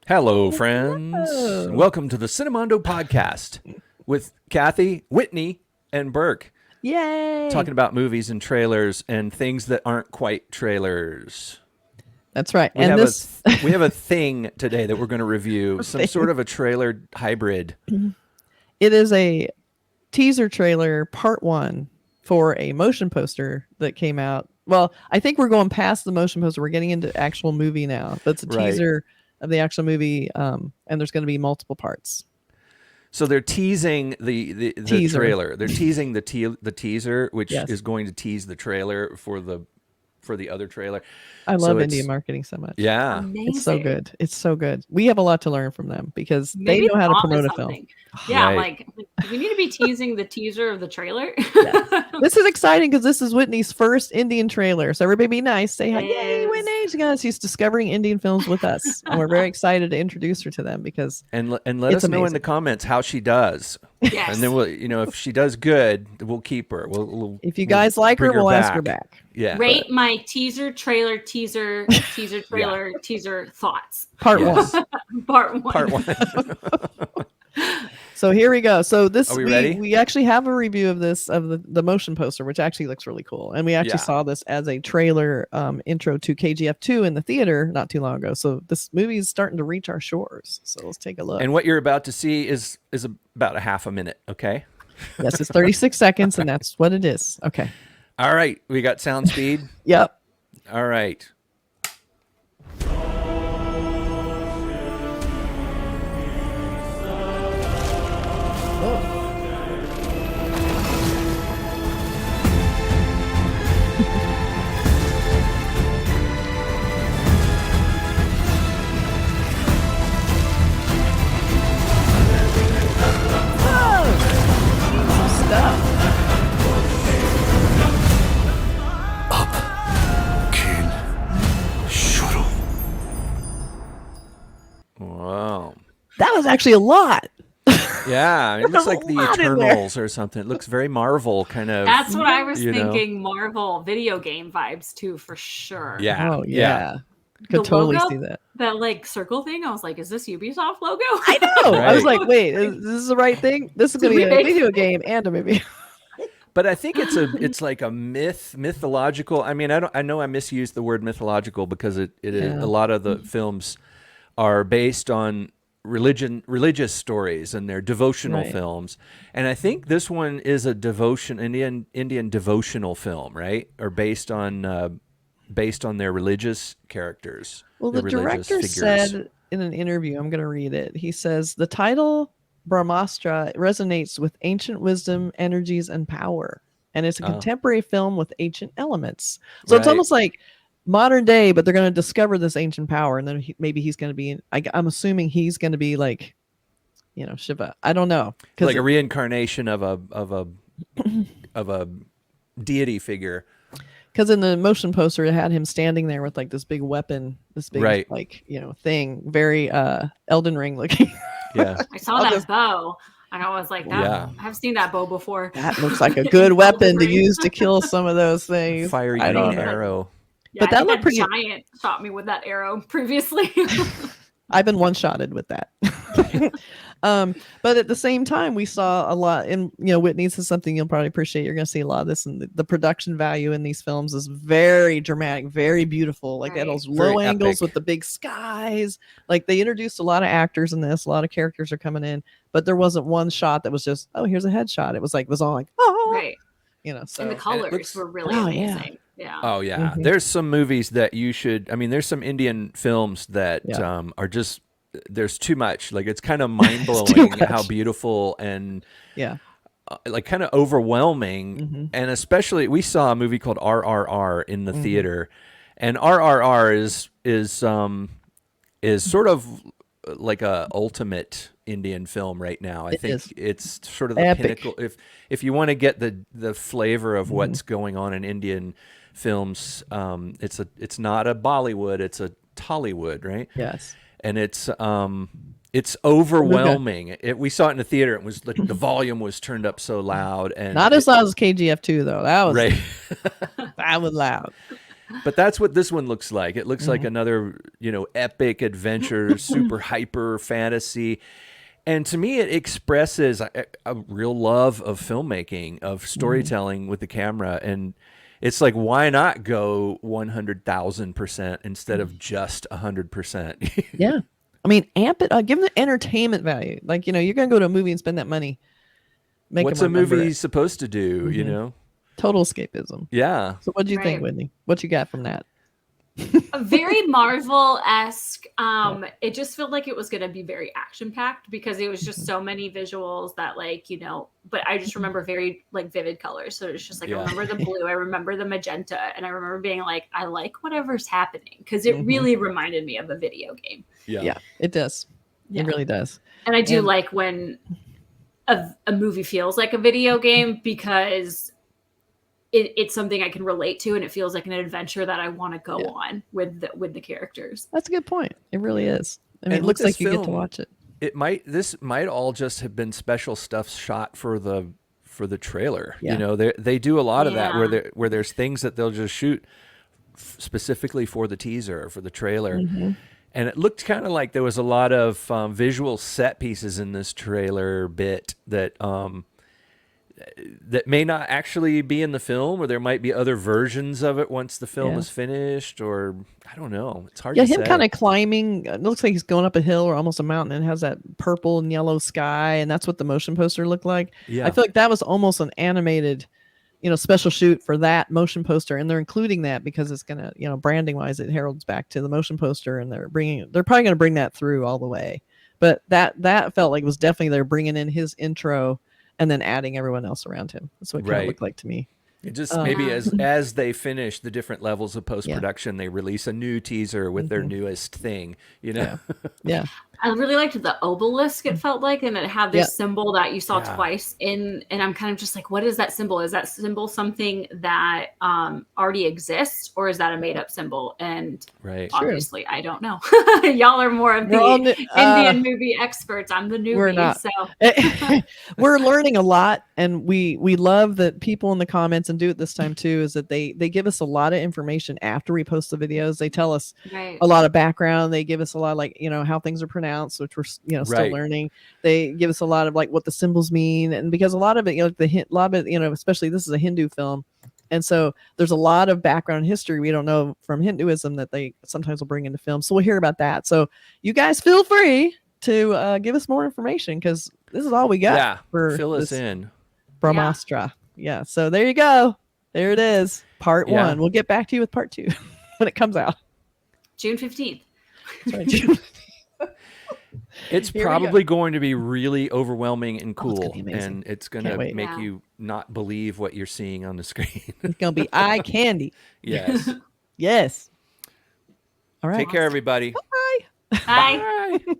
Hello, friends. Hello. Welcome to the Cinemondo podcast with Kathy, Whitney, and Burke. Yay! Talking about movies and trailers and things that aren't quite trailers. That's right. We And have we have a thing today that we're going to review, some sort of a trailer hybrid. it is a teaser trailer part 1 for a motion poster that came out. Well, I think we're going past the motion poster. We're getting into actual movie now. That's a Right. teaser of the actual movie, and there's going to be multiple parts. So they're teasing the Teaser. trailer. They're teasing the teaser, which Yes. is going to tease the trailer for the other trailer. I So love it's- Indian marketing so much. Yeah. Amazing. It's so good. It's so good. We have a lot to learn from them because Maybe they know how to it's on promote a something. film. Yeah, Right. like we need to be teasing the teaser of the trailer. This is exciting because this is Whitney's first Indian trailer. So everybody be nice. Say hi. Yay, Yes. Whitney. She's discovering Indian films with us. And we're very excited to introduce her to them because And let It's us know in amazing. the comments how she does. Yes. And then we'll, if she does good, we'll keep her. We'll if you guys like her, bring her we'll ask her back. Yeah. Rate my teaser trailer teaser trailer teaser thoughts. Part Yes. Part 1. Part 1. So here we go. So this Are we ready? we actually have a review of this of the motion poster, which actually looks really cool. And we actually Yeah. saw this as a trailer intro to KGF 2 in the theater not too long ago. So this movie is starting to reach our shores. So let's take a look. And what you're about to see is about a half a minute, okay? Yes, it's 36 seconds, and that's what it is. Okay. All right, we got sound speed. Yep. All right. Stuff. Wow. That was actually a lot. Yeah, it looks There's a like the lot in there. Eternals or something. It looks very Marvel kind of. That's what I was You know. thinking. Marvel video game vibes too, for sure. Yeah. Oh yeah. The Could totally logo? see that. That like circle thing. I was like, is this Ubisoft logo? I know. I was Right. like, wait, is this the right thing? This is going to be a remake. video game and a movie. But I think it's like a mythological. I mean, I know I misused the word mythological because it is Yeah. a lot of the films are based on religious stories and they're devotional Right. films. And I think this one is a Indian devotional film, right? Or based on their religious characters. Well, their the religious director figures. said in an interview, I'm going to read it. He says the title Brahmastra resonates with ancient wisdom, energies, and power, and it's a Oh. contemporary film with ancient elements. So it's Right. almost like modern day, but they're going to discover this ancient power, and then maybe he's going to be. I'm assuming he's going to be like, Shiva. I don't know, like a reincarnation of a deity figure. because in the motion poster it had him standing there with like this big weapon, this big Right. thing, very Elden Ring looking. Yeah. I saw I'll that just- bow, and I was like, that, Yeah. I've seen that bow before. That looks like a good weapon to use to kill some of those things. Fiery I don't green know. arrow. Yeah, But that I think looked pretty- Giant shot me with that arrow previously. I've been one-shotted with that. But at the same time, we saw a lot, and Whitney's is something you'll probably appreciate. You're going to see a lot of this, and the production value in these films is very dramatic, very beautiful. Like they had Right. those Very low angles epic. with the big skies. Like they introduced a lot of actors in this. A lot of characters are coming in, but there wasn't one shot that was just, oh, here's a headshot. It was all like, oh, Right. So And the colors looks- were really Oh, yeah. amazing. Yeah. Oh yeah, Mhm. there's some movies that you should. I mean, there's some Indian films that Yeah. are just. There's too much. Like it's kind of mind too blowing much. how beautiful and yeah. like kind of overwhelming. Mhm. And especially, we saw a movie called RRR in the Mhm. theater, and RRR is sort of like a ultimate Indian film right now. I It think is. it's sort of the Epic. pinnacle. If you want to get the flavor of Mm-hmm. what's going on in Indian films, it's not a Bollywood, it's a Tollywood, right? Yes. And it's overwhelming. We saw it in the theater. It was like the volume was turned up so loud, and Not as loud as KGF 2 though. That was right. that was loud. But that's what this one looks like. It looks like another, epic adventure, super hyper fantasy. And to me, it expresses a real love of filmmaking, of storytelling with the camera. And it's like, why not go 100,000% instead of just 100%? Yeah. I mean, amp it, give them the entertainment value. Like, you're going to go to a movie and spend that money. What's a movie supposed to do, Total escapism. Yeah. So what do you think, Whitney? What you got from that? A very Marvel-esque. It just felt like it was going to be very action-packed because it was just so many visuals that, but I just remember very, vivid colors. So it's just I remember the blue, I remember the magenta, and I remember being like, I like whatever's happening because it really reminded me of a video game. Yeah, it does. Yeah. It really does. And I do like when a movie feels like a video game because it's something I can relate to, and it feels like an adventure that I want to go on with the characters. That's a good point. It really is. I mean, And it looks with like this you get to film, watch it. This might all just have been special stuff shot for the trailer. Yeah. They do a lot of that where there's things that they'll just shoot specifically for the teaser or for the trailer. And it looked kind of like there was a lot of visual set pieces in this trailer bit that may not actually be in the film, or there might be other versions of it once the film is finished, or I don't know. It's hard to say. Yeah, him kind of climbing. It looks like he's going up a hill or almost a mountain, and has that purple and yellow sky, and that's what the motion poster looked like. Yeah. I feel like that was almost an animated, special shoot for that motion poster, and they're including that because it's gonna, branding wise, it heralds back to the motion poster, and they're probably gonna bring that through all the way. But that felt like it was definitely they're bringing in his intro and then adding everyone else around him. That's what it kind of looked like to me. It just maybe as they finish the different levels of post-production, they release a new teaser with their newest thing, Yeah. I really liked the obelisk, it felt like, and it had this symbol that you saw twice and I'm kind of just like, what is that symbol? Is that symbol something that already exists, or is that a made up symbol? And obviously I don't know. Y'all are more of the Indian movie experts. I'm the newbie. We're not. So we're learning a lot, and we love that people in the comments, and do it this time too, is that they give us a lot of information after we post the videos. They tell us a lot of background. They give us a lot of how things are pronounced, which we're still learning. They give us a lot of what the symbols mean, and because a lot of it, a lot of it, especially this is a Hindu film, and so there's a lot of background history we don't know from Hinduism that they sometimes will bring into film. So we'll hear about that. So you guys feel free to give us more information, because this is all we got. Yeah, for fill us in. Brahmastra. Yeah. So there you go. There it is. Part 1. We'll get back to you with part 2 when it comes out. June 15th. That's right, June. It's probably going to be really overwhelming and cool, and it's going to make you not believe what you're seeing on the screen. It's going to be eye candy. Yes. Yes. All right. Take care, everybody. Bye. Bye. Bye.